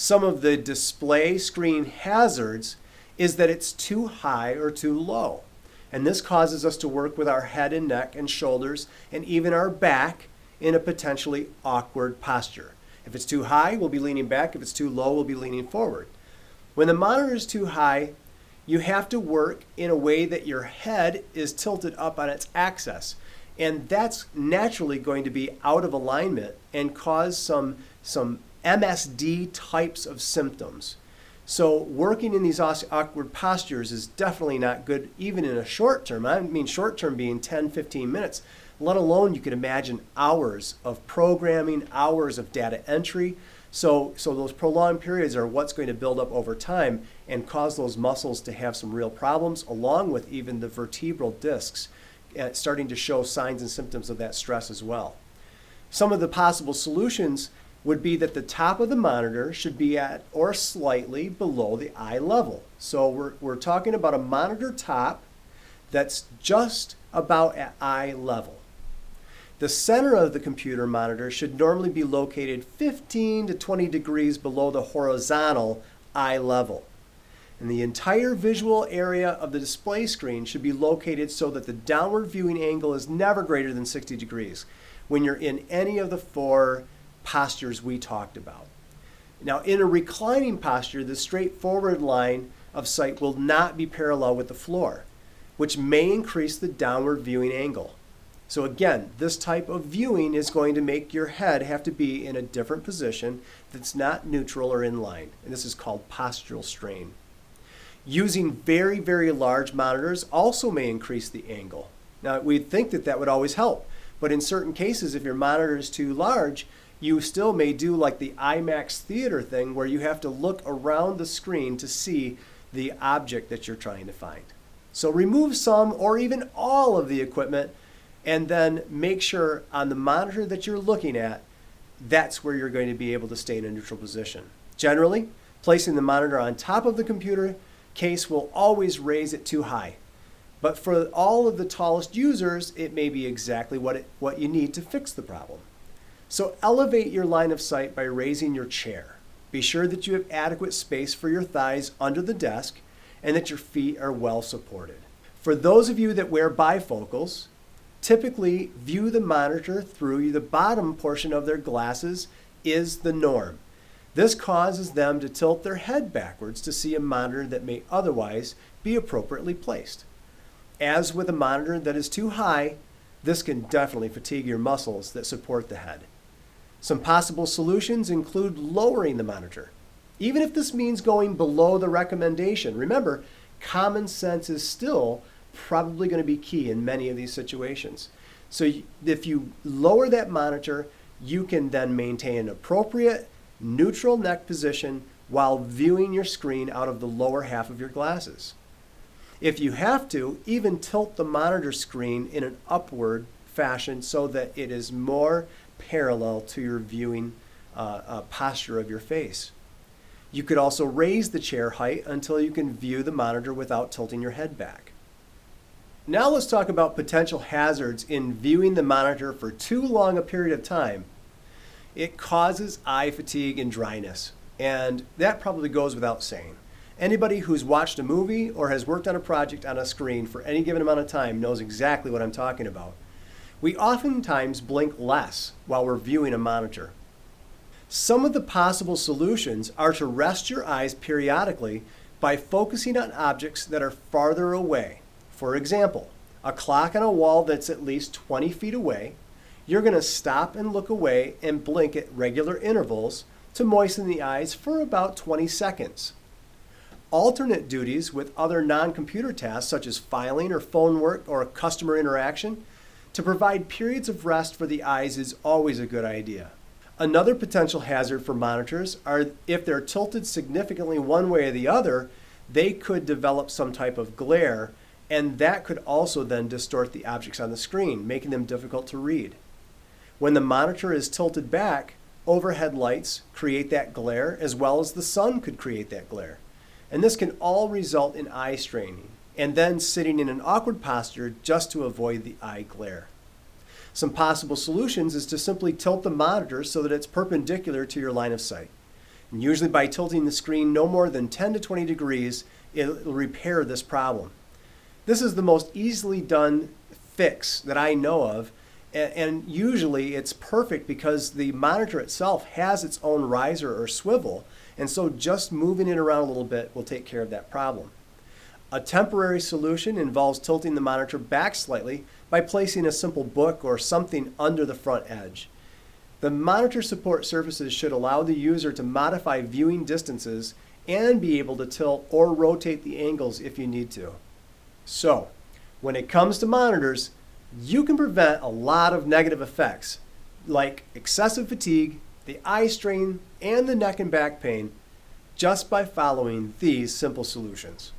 Some of the display screen hazards is that it's too high or too low. And this causes us to work with our head and neck and shoulders and even our back in a potentially awkward posture. If it's too high, we'll be leaning back. If it's too low, we'll be leaning forward. When the monitor is too high, you have to work in a way that your head is tilted up on its axis. And that's naturally going to be out of alignment and cause some MSD types of symptoms. So working in these awkward postures is definitely not good, even in a short term. I mean short term being 10, 15 minutes, let alone you could imagine hours of programming, hours of data entry. So those prolonged periods are what's going to build up over time and cause those muscles to have some real problems, along with even the vertebral discs starting to show signs and symptoms of that stress as well. Some of the possible solutions would be that the top of the monitor should be at or slightly below the eye level. So we're talking about a monitor top that's just about at eye level. The center of the computer monitor should normally be located 15 to 20 degrees below the horizontal eye level. And the entire visual area of the display screen should be located so that the downward viewing angle is never greater than 60 degrees when you're in any of the four postures we talked about. Now, in a reclining posture, the straightforward line of sight will not be parallel with the floor, which may increase the downward viewing angle. So again, this type of viewing is going to make your head have to be in a different position that's not neutral or in line, and this is called postural strain. Using very, very large monitors also may increase the angle. Now, we'd think that that would always help, but in certain cases, if your monitor is too large, you still may do like the IMAX theater thing where you have to look around the screen to see the object that you're trying to find. So remove some or even all of the equipment and then make sure on the monitor that you're looking at, that's where you're going to be able to stay in a neutral position. Generally, placing the monitor on top of the computer case will always raise it too high. But for all of the tallest users, it may be exactly what you need to fix the problem. So elevate your line of sight by raising your chair. Be sure that you have adequate space for your thighs under the desk and that your feet are well supported. For those of you that wear bifocals, typically view the monitor through the bottom portion of their glasses is the norm. This causes them to tilt their head backwards to see a monitor that may otherwise be appropriately placed. As with a monitor that is too high, this can definitely fatigue your muscles that support the head. Some possible solutions include lowering the monitor, even if this means going below the recommendation. Remember, common sense is still probably going to be key in many of these situations. So if you lower that monitor, you can then maintain an appropriate neutral neck position while viewing your screen out of the lower half of your glasses. If you have to, even tilt the monitor screen in an upward fashion so that it is more parallel to your viewing posture of your face. You could also raise the chair height until you can view the monitor without tilting your head back. Now let's talk about potential hazards in viewing the monitor for too long a period of time. It causes eye fatigue and dryness, and that probably goes without saying. Anybody who's watched a movie or has worked on a project on a screen for any given amount of time knows exactly what I'm talking about. We oftentimes blink less while we're viewing a monitor. Some of the possible solutions are to rest your eyes periodically by focusing on objects that are farther away. For example, a clock on a wall that's at least 20 feet away, you're going to stop and look away and blink at regular intervals to moisten the eyes for about 20 seconds. Alternate duties with other non-computer tasks such as filing or phone work or customer interaction to provide periods of rest for the eyes is always a good idea. Another potential hazard for monitors are if they're tilted significantly one way or the other, they could develop some type of glare, and that could also then distort the objects on the screen, making them difficult to read. When the monitor is tilted back, overhead lights create that glare as well as the sun could create that glare. And this can all result in eye straining and then sitting in an awkward posture just to avoid the eye glare. Some possible solutions is to simply tilt the monitor so that it's perpendicular to your line of sight. And usually by tilting the screen no more than 10 to 20 degrees, it'll repair this problem. This is the most easily done fix that I know of, and usually it's perfect because the monitor itself has its own riser or swivel, and so just moving it around a little bit will take care of that problem. A temporary solution involves tilting the monitor back slightly by placing a simple book or something under the front edge. The monitor support surfaces should allow the user to modify viewing distances and be able to tilt or rotate the angles if you need to. So, when it comes to monitors, you can prevent a lot of negative effects like excessive fatigue, the eye strain, and the neck and back pain just by following these simple solutions.